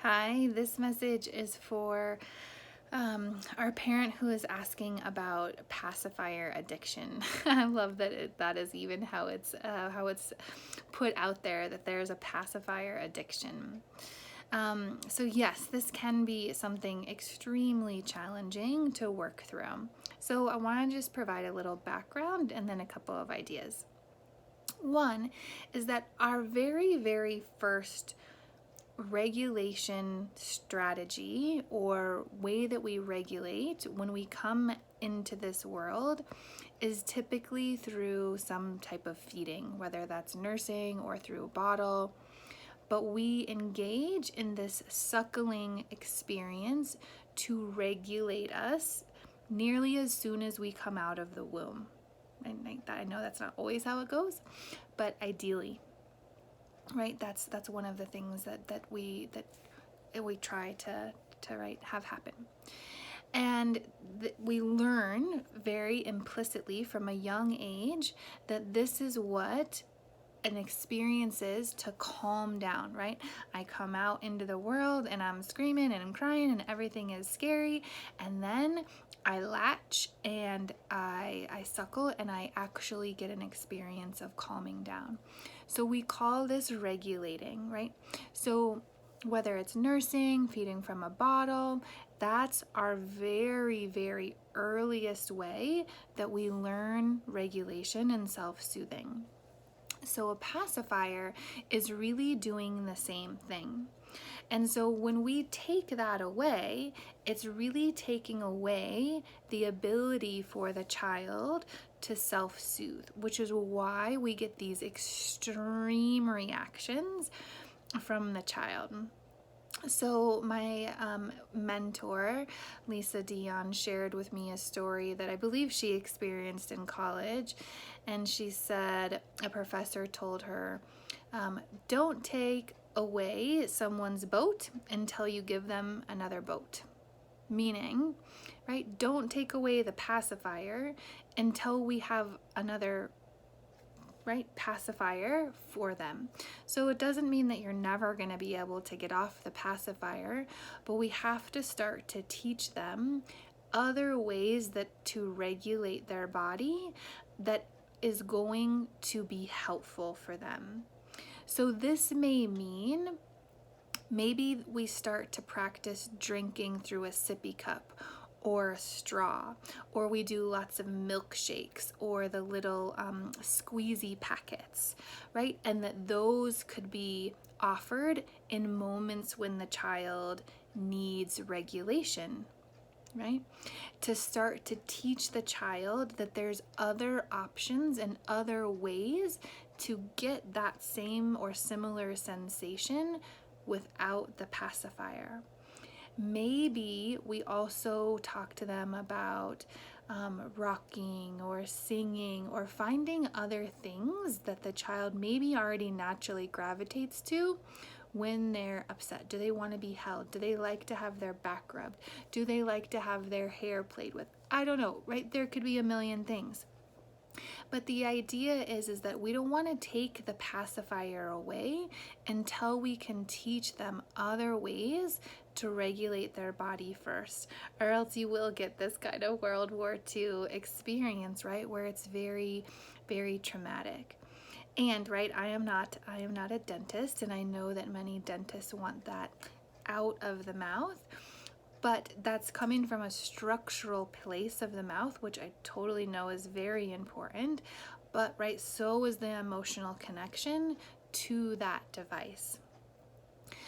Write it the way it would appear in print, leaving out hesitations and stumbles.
Hi, this message is for our parent who is asking about pacifier addiction. I love that that is even how it's put out there, that there's a pacifier addiction. So yes, this can be something extremely challenging to work through. So I want to just provide a little background and then a couple of ideas. One is that our very first regulation strategy or way that we regulate when we come into this world is typically through some type of feeding, whether that's nursing or through a bottle. But we engage in this suckling experience to regulate us nearly as soon as we come out of the womb. And I know that's not always how it goes, but ideally, right? That's one of the things that we try to have happen. And we learn very implicitly from a young age that this is what an experience is to calm down, right? I come out into the world and I'm screaming and I'm crying and everything is scary, and then I latch and I suckle and I actually get an experience of calming down. So we call this regulating, right? So whether it's nursing, feeding from a bottle, that's our very earliest way that we learn regulation and self-soothing. So a pacifier is really doing the same thing. And so when we take that away, it's really taking away the ability for the child to self-soothe, which is why we get these extreme reactions from the child. So my mentor, Lisa Dion, shared with me a story that I believe she experienced in college. And she said a professor told her, don't take away someone's boat until you give them another boat. Meaning, right, don't take away the pacifier until we have another pacifier for them. So it doesn't mean that you're never going to be able to get off the pacifier, but we have to start to teach them other ways that to regulate their body that is going to be helpful for them. So this may mean maybe we start to practice drinking through a sippy cup or a straw, or we do lots of milkshakes or the little squeezy packets, right? And that those could be offered in moments when the child needs regulation, right? To start to teach the child that there's other options and other ways to get that same or similar sensation without the pacifier. Maybe we also talk to them about rocking or singing or finding other things that the child maybe already naturally gravitates to when they're upset. Do they want to be held? Do they like to have their back rubbed? Do they like to have their hair played with? I don't know, right? There could be a million things. But the idea is that we don't want to take the pacifier away until we can teach them other ways to regulate their body first, or else you will get this kind of World War II experience, right, where it's very traumatic. And right, I am not a dentist, and I know that many dentists want that out of the mouth, but that's coming from a structural place of the mouth, which I totally know is very important. But right, so is the emotional connection to that device.